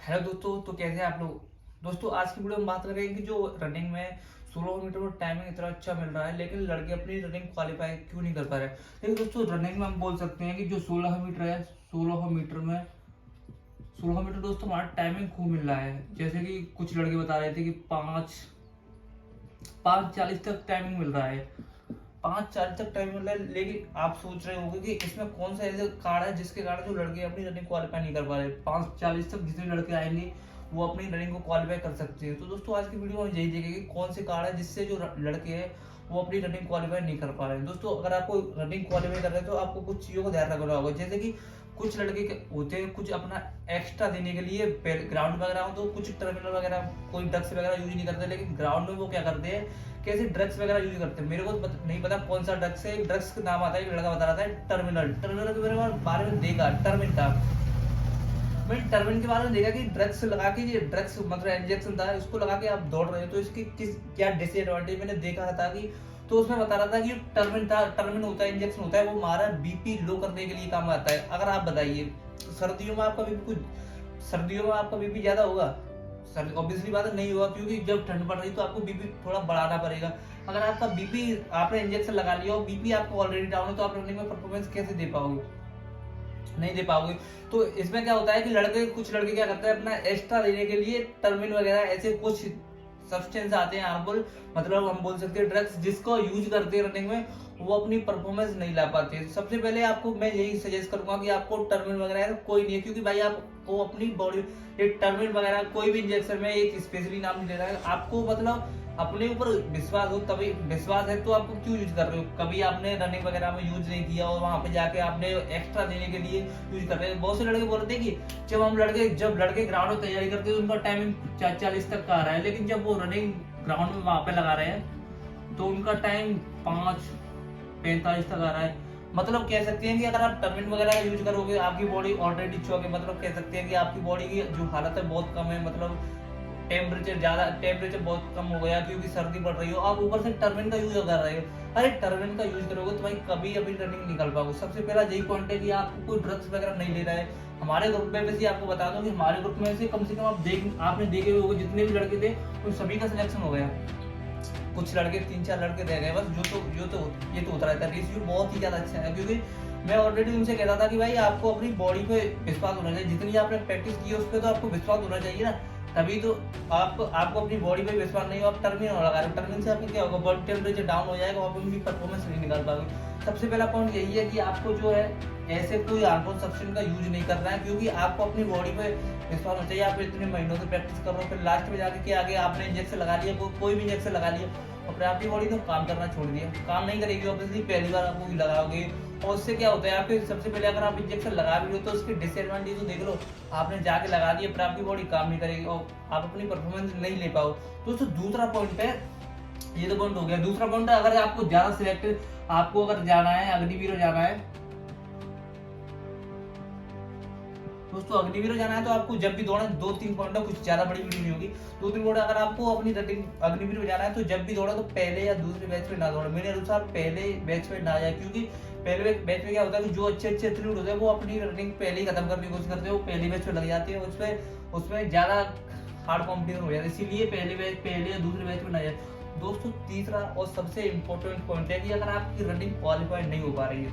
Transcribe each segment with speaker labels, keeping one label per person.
Speaker 1: Hello दोस्तों, तो कैसे हैं आप लोग। दोस्तों आज की वीडियो में बात करेंगे कि जो रनिंग में 16 मीटर में टाइमिंग इतना अच्छा मिल रहा है, लेकिन लड़के अपनी रनिंग क्वालिफाई क्यों नहीं कर पा रहे। लेकिन दोस्तों रनिंग में हम बोल सकते हैं कि जो 16 मीटर है, 16 मीटर दोस्तों हमारा टाइमिंग खूब मिल रहा है। जैसे कि कुछ लड़के बता रहे थे कि 5:40 तक टाइमिंग मिल रहा है, 5:40 तक टाइम मिल रहा है। लेकिन आप सोच रहे होंगे कि इसमें कौन सा ऐसे कार्ड है जिसके कारण जो लड़के अपनी रनिंग क्वालिफाई नहीं कर पा रहे। 5:40 तक जितने लड़के आएंगे वो अपनी रनिंग को क्वालिफाई कर सकते हैं। तो दोस्तों आज की वीडियो में यही देखेंगे कि कौन से कार्ड है जिससे जो लड़के हैं वो अपनी रनिंग क्वालिफाई नहीं कर पा रहे हैं। दोस्तों अगर आपको रनिंग क्वालिफाई कर रहे हैं तो आपको कुछ चीजों को ध्यान रखना होगा। जैसे कि कुछ लड़के होते हैं कुछ अपना एक्स्ट्रा देने के लिए ग्राउंड वगैरह हो, तो कुछ टर्मिनल वगैरह कोई ड्रग्स वगैरह यूज नहीं करते, लेकिन ग्राउंड में वो क्या करते हैं, कैसे ड्रग्स वगैरह यूज करते हैं। मेरे को नहीं पता कौन सा ड्रग्स है, ड्रग्स का नाम आता है, एक लड़का बता रहा था टर्मिनल। टर्मिनल के बारे में देखा, टर्मिन था, मैंने टर्मिन के बारे में देखा कि ड्रग्स लगा के, ये ड्रग्स मतलब इंजेक्शन था, इसको लगा के आप दौड़ रहे हो तो इसकी किस क्या डिसएडवांटेज मैंने देखा था कि, तो उसमें बता रहा था कि टर्मिन था, टर्मिन होता है, इंजेक्शन होता है, वो हमारा बीपी लो करने के लिए काम आता है। अगर आप बताइए सर्दियों में आपका बीपी सर्दियों में आपका बीपी ज्यादा होगा, सर ऑब्वियसली बात है नहीं होगा, क्योंकि जब ठंड पड़ रही तो आपको बीपी थोड़ा बढ़ाना पड़ेगा। अगर आपका बीपी, आपने इंजेक्शन लगा लिया और बीपी आपको ऑलरेडी डाउन है, तो आप रनिंग में परफॉर्मेंस कैसे दे पाओगे, नहीं दे पाओगे। तो इसमें क्या होता है कि कुछ लड़के क्या करते हैं, अपना एक्स्ट्रा देने के लिए टर्मिन वगैरह ऐसे कुछ सब्सटेंस आते हैं हार्मफुल, मतलब हम बोल सकते हैं ड्रग्स, जिसको यूज करते हैं रनिंग में, वो अपनी परफॉर्मेंस नहीं ला पाते। सबसे पहले आपको मैं यही सजेस्ट करूंगा कि आपको टर्मिन वगैरह कोई नहीं है, क्योंकि भाई आपको अपनी बॉडी, एक टर्मिन वगैरह कोई भी इंजेक्शन में एक स्पेशली नाम नहीं ले रहा है, आपको मतलब अपने ऊपर विश्वास हो, तभी विश्वास है तो आपको क्यों यूज कर रहे हो। कभी आपने रनिंग वगैरह में यूज नहीं किया और वहां पे जाके आपने एक्स्ट्रा देने के लिए यूज कर रहे हैं। बहुत से लड़के बोलते हैं कि जब लड़के ग्राउंड में तैयारी करते हैं तो उनका टाइमिंग 4:40 तक का आ रहा है, लेकिन जब वो रनिंग ग्राउंड में वहां पे लगा रहे हैं तो उनका टाइम 5:45 तक आ रहा है। मतलब कह सकते हैं कि अगर आप टर्मिन वगैरह यूज करोगे, आपकी बॉडी ऑलरेडी चौक है, मतलब कह सकते हैं कि आपकी बॉडी की जो हालत है बहुत कम है, मतलब टेम्परेचर बहुत कम हो गया क्योंकि सर्दी पड़ रही हो, आप ऊपर से टर्मिन का यूज कर रहे हो। अरे टर्मिन का यूज करोगे तो भाई कभी अभी रनिंग निकल पाओगे। सबसे पहला यही पॉइंट है कि आपको कोई ड्रग्स वगैरह नहीं ले रहा है। हमारे ग्रुप में वैसे आपको बता दूं कि हमारे ग्रुप में से कम आपने देखे हुए होंगे, जितने भी लड़के थे उन सभी का सिलेक्शन हो गया। कुछ लड़के 3-4 लड़के रह गए बस, ये तो होता रहता है। रेशियो बहुत ही ज्यादा अच्छा है, क्योंकि मैं ऑलरेडी उनसे कहता था कि भाई आपको अपनी बॉडी पे विश्वास होना चाहिए, जितनी आपने प्रैक्टिस की है उस पर तो आपको विश्वास होना चाहिए ना, तभी तो आपको अपनी बॉडी पे विश्वास नहीं हो, आप टर्मिन लगा रहे हो, टर्मिन से आपको क्या होगा, बॉडी टेम्परेचर डाउन हो जाएगा और उनकी परफॉर्मेंस नहीं निकाल पाओगे। सबसे पहला पॉइंट यही है कि आपको जो है ऐसे कोई हार्मफुल सब्सटेंस का यूज नहीं करना है, क्योंकि आपको अपनी बॉडी पे विश्वास होना चाहिए। आप इतने महीनों से प्रैक्टिस कर रहे हो, फिर लास्ट में जाके के आगे आपने इंजेक्शन लगा लिया, कोई भी इंजेक्शन लगा लिया और आपकी बॉडी तो काम करना छोड़ दिया, काम नहीं करेगी ऑब्वियसली, पहली बार आपको लगाओगे। और उससे क्या होता है, आपके सबसे पहले अगर आप इंजेक्शन लगा भी लो तो उसके डिसएडवांटेज तो देख लो, आपने जाके लगा दिया पर आपकी बॉडी काम नहीं करेगी और आप अपनी परफॉर्मेंस नहीं ले पाओ। दोस्तों दूसरा पॉइंट है, ये तो पॉइंट हो गया। दूसरा पॉइंट है, अगर आपको ज्यादा सिलेक्टेड, आपको अगर जाना है अग्निवीर जाना है दोस्तों, अग्निवीर जाना है तो आपको जब भी दौड़े 2-3 पॉइंट है, कुछ ज्यादा बड़ी वीडियो नहीं होगी, 2-3 पॉइंट। अगर आपको अपनी रनिंग अग्निवीर में जाना है तो जब भी दौड़े तो पहले या दूसरे बैच में ना दौड़े, मेरे अनुसार पहले बैच में ना जाए, क्योंकि पहले बैच में क्या होता है कि जो अच्छे एथलीट होते हैं वो अपनी रनिंग पहले ही खत्म करने की कोशिश करते हैं, वो पहली बैच में लग जाते हैं, उसमें ज्यादा हार्ड कॉम्पिटिशन हो जाता है, इसीलिए पहले या दूसरे बैच में ना जाए। दोस्तों तीसरा और सबसे इम्पोर्टेंट पॉइंट है कि अगर आपकी रनिंग क्वालिफाइड नहीं हो पा रही है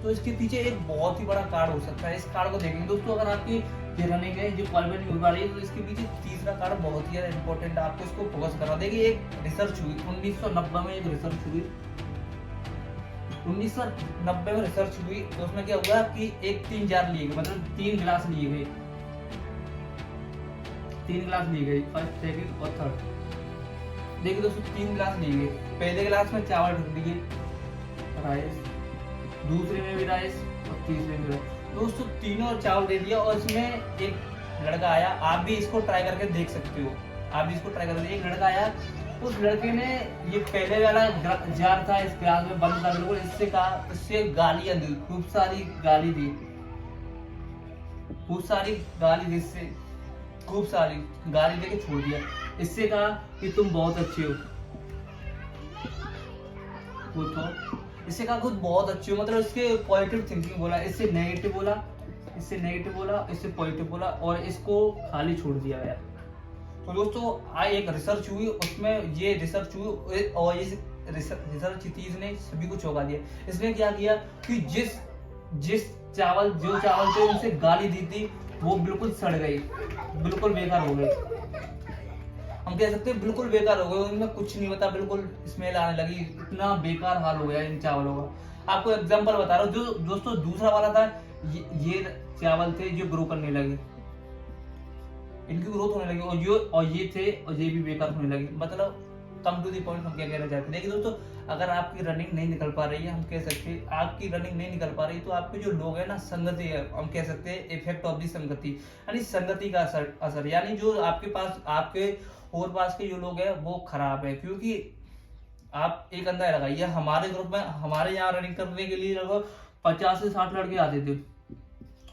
Speaker 1: तो इसके पीछे एक बहुत ही बड़ा कार्ड हो सकता है। इस कार्ड को देखेंगे दोस्तों, अगर आपकी ये रनिंग है जो क्वालिफाइड नहीं हो पा रही है तो इसके पीछे तीसरा कार्ड बहुत ही ज्यादा इंपॉर्टेंट है, आपको इसको फोकस करना। देखिए एक रिसर्च हुई 1990 में, एक रिसर्च हुई 1990 में रिसर्च हुई, तो उसमें क्या हुआ कि एक 3 जार लिए गए, मतलब 3 गिलास लिए गए, 3 गिलास लिए गए, फर्स्ट सेकंड और थर्ड। देखिए दोस्तों 3 गिलास लिए गए, पहले गिलास में चावल रख दिए, राइस, दूसरे में भी राइस और तीसरे में भी राइस। दोस्तों तीनों चावल दे दिया और इसमें एक लड़का आया, आप भी इसको ट्राई करके देख सकते हो, आप भी इसको ट्राई करके। एक लड़का आया, उस लड़के ने ये पहले वाला जार था, इस गिलास में बंद था बिल्कुल, इससे गालियां दी, खूब सारी गाली दी, इससे खूब सारी गाली देके छोड़ दिया। इससे कहा कि तुम बहुत अच्छे हो, इससे कहा खुद बहुत अच्छे हो, मतलब इसके पॉजिटिव थिंकिंग बोला, इससे नेगेटिव बोला इससे नेगेटिव बोला, इससे पॉजिटिव बोला और इसको खाली छोड़ दिया गया। तो दोस्तों एक रिसर्च हुई, उसमें ये रिसर्च हुई और इस रिसर्च चीज ने सभी को चौंका दिया। इसने क्या किया कि जिस चावल थे उनसे गाली दी थी वो बिल्कुल सड़ गई, बिल्कुल बेकार हो गए। हम कह सकते हैं बिल्कुल बेकार हो गए, उनमें कुछ नहीं बता, बिल्कुल स्मेल आने लगी, इतना बेकार हाल हो गया इन चावलों का। आपको एग्जांपल बता रहा हूँ। जो दोस्तों दूसरा वाला था, ये चावल थे जो ग्रो करने लगे, इनकी ग्रोथ होने लगी, और ये थे और ये भी बेकार होने लगी। मतलब कम टू दी पॉइंट हम क्या कहना चाहते हैं। लेकिन दोस्तों अगर आपकी रनिंग नहीं निकल पा रही है, हम कह सकते हैं आपकी रनिंग नहीं निकल पा रही, तो आपके जो लोग हैं ना, संगति है, हम कह सकते हैं इफेक्ट ऑफ दी संगति, यानी संगति का असर, यानी जो आपके पास आपके और पास के जो लोग हैं वो खराब है। क्योंकि आप एक अंदाजा लगाइए, हमारे ग्रुप में हमारे यहाँ रनिंग करने के लिए लगभग 50 से 60 लड़के आते थे,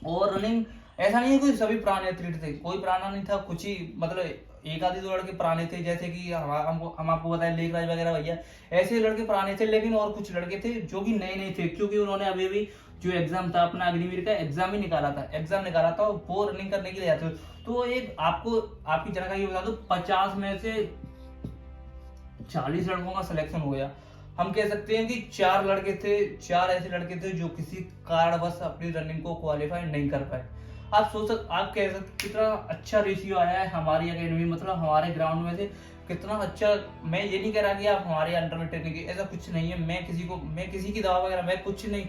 Speaker 1: और रनिंग ऐसा नहीं है कोई सभी पुराने एथलीट थे, कोई पुराना नहीं था, कुछ ही मतलब एक आधे दो लड़के पुराने थे, जैसे कि हम आपको बताएं लेखराज वगैरह भैया, ऐसे लड़के पुराने थे। लेकिन और कुछ लड़के थे जो कि नए नए थे, क्योंकि उन्होंने अभी भी जो एग्जाम था अपना अग्निवीर का एग्जाम निकाला था, वो रनिंग करने के लिए आते। तो एक आपको आपकी जानकारी बता दो, 50 में से 40 लड़कों का सिलेक्शन हो गया। हम कह सकते हैं कि 4 ऐसे लड़के थे जो किसी कारणवश अपनी रनिंग को क्वालिफाई नहीं कर पाए। आप कह सकते कितना अच्छा रेशियो आया है हमारी अकेडमी, मतलब हमारे ग्राउंड में से कितना अच्छा। मैं ये नहीं कह रहा कि आप हमारे अंडर में ट्रेनिंग की, ऐसा कुछ नहीं है। मैं किसी की दवा वगैरह मैं कुछ नहीं,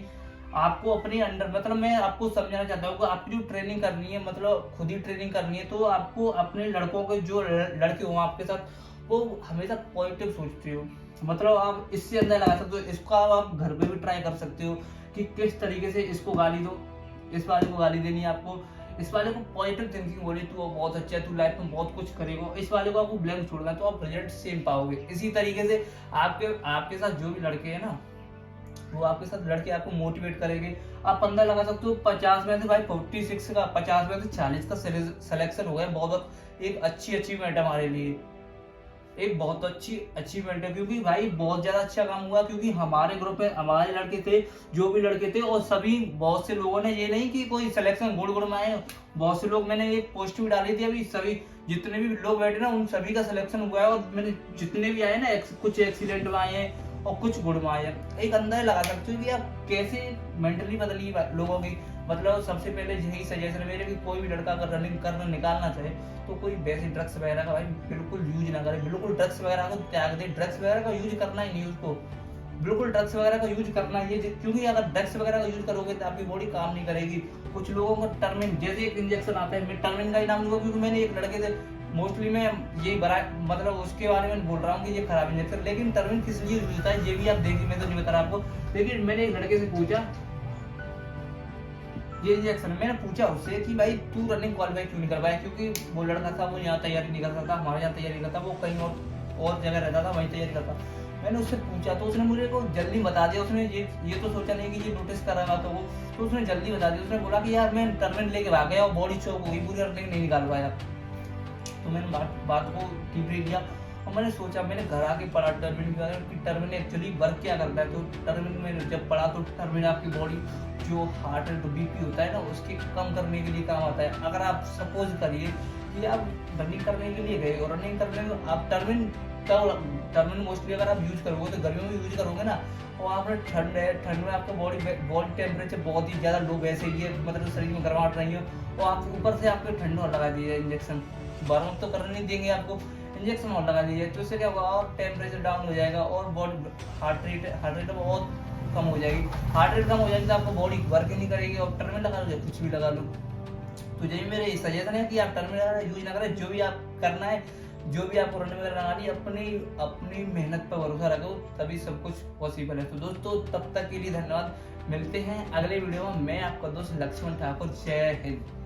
Speaker 1: आपको अपने अंडर, मतलब मैं आपको समझाना चाहता हूँ कि आपकी जो ट्रेनिंग करनी है, मतलब खुद ही ट्रेनिंग करनी है, तो आपको अपने लड़कों के जो लड़के हो आपके साथ, वो हमेशा पॉजिटिव सोचते हो। मतलब आप इससे अंदर लगा सकते हो, इसका आप घर पे भी ट्राई कर सकते हो कि किस तरीके से इसको गाली दो, इस वाले को गाली देनी है आपको, इस वाले को पॉजिटिव थिंकिंग बोली, तू बहुत अच्छा है, तू लाइफ में बहुत कुछ करेगा, इस वाले को आपको ब्लैंक छोड़ना है, तो आप रिजल्ट सेम पाओगे। इसी तरीके से आपके साथ जो भी लड़के हैं ना, वो आपके साथ लड़के आपको मोटिवेट करेंगे। आप 15 लगा सकते हो, 50 में से भाई 46 का, 50 में से 40 का सिलेक्शन हो गया। बहुत एक अच्छी अचीवमेंट है हमारे लिए, एक बहुत अच्छी अचीवमेंट है, क्योंकि भाई बहुत ज्यादा अच्छा काम हुआ। क्योंकि हमारे ग्रुप में हमारे लड़के थे, जो भी लड़के थे, और सभी बहुत से लोगों ने, ये नहीं कि कोई सिलेक्शन गुड़ में आए, बहुत से लोग, मैंने एक पोस्ट भी डाली थी अभी, सभी जितने भी लोग बैठे ना उन सभी का सिलेक्शन हुआ है। और मैंने जितने भी आए ना, कुछ एक्सीडेंट में आए हैं और कुछ गुड़ में आए हैं। एक अंदाजा लगा सकते हो कि आप कैसे मेंटली बदली लोगों की। मतलब सबसे पहले यही सजेशन है मेरे कि कोई भी लड़का अगर रनिंग करना निकालना चाहे तो कोई वैसे ड्रग्स वगैरह का भाई बिल्कुल यूज ना करे, बिल्कुल ड्रग्स वगैरह को त्याग दे। ड्रग्स वगैरह का यूज करना ही नहीं उसको, बिल्कुल ड्रग्स वगैरह का यूज करना ही है। क्योंकि अगर ड्रग्स वगैरह का यूज करोगे तो आपकी बॉडी काम नहीं करेगी। कुछ लोगों को टर्मिन, जैसे एक इंजेक्शन आता है, मैं टर्मिन का ही नाम लूंगा क्योंकि मैंने एक लड़के से मोस्टली मैं ये बड़ा मतलब उसके बारे में बोल रहा हूँ कि ये खराब इंजेक्शन। लेकिन टर्मिन किस लिए यूज होता है ये भी आप देखिए, मैं तो नहीं बता रहा आपको। लेकिन मैंने एक लड़के से पूछा ये इंजेक्शन, मैंने पूछा उससे कि भाई तू रनिंग क्वालिफाई क्यों नहीं कर पाया, क्योंकि वो लड़का था वो यहाँ तैयारी नहीं करता था, हमारे यहाँ तैयारी करता, वो कहीं और जगह रहता था, वहीं तैयारी करता। मैंने उससे पूछा तो उसने मुझे को जल्दी बता दिया। उसने ये तो सोचा नहीं कि ये नोटिस करेगा, तो उसने जल्दी बता दिया। उसने बोला कि यार मैं टर्मिन लेके भाग गया और बॉडी चौक हो गई, पूरी रनिंग नहीं निकाल पाया। तो मैंने बात को डीपली लिया और मैंने सोचा, मैंने घर आके पढ़ा टर्मिन के बारे में कि टर्मिन एक्चुअली वर्क क्या करता है। तो टर्मिन में जब पढ़ा तो टर्मिन आपकी बॉडी जो हार्ट एंड बीपी होता है ना उसके कम करने के लिए काम आता है। अगर आप सपोज करिए कि आप रनिंग करने के लिए गए और रनिंग करने में आप टर्मिन मोस्टली अगर आप यूज करोगे तो गर्मियों में यूज करोगे ना, और आपने ठंड है, ठंड में आपका बॉडी टेम्परेचर बहुत ही ज्यादा लो, वैसे ही है, मतलब शरीर में गर्माहट नहीं हो, और आप ऊपर से आपके ठंड और लगा दिए इंजेक्शन, वार्म अप तो करने नहीं देंगे आपको, इंजेक्शन और लगा दीजिए। तो इससे क्या होगा, और टेम्परेचर डाउन हो जाएगा और बॉडी हार्ट रेट बहुत कम हो जाएगी। हार्ट रेट कम हो जाएगी तो आपको बॉडी वर्क ही नहीं करेगी। और टर्मिन लगा लो, कुछ भी लगा लो। तो यही मेरे सजेशन है कि आप टर्मिन यूज ना करें। जो भी आप करना है, जो भी आपको रनिंग वगैरह लगानी, अपनी मेहनत पर भरोसा रखो, तभी सब कुछ पॉसिबल है। तो दोस्तों तब तक के लिए धन्यवाद। मिलते हैं अगले वीडियो में। मैं आपका दोस्त लक्ष्मण ठाकुर। जय हिंद।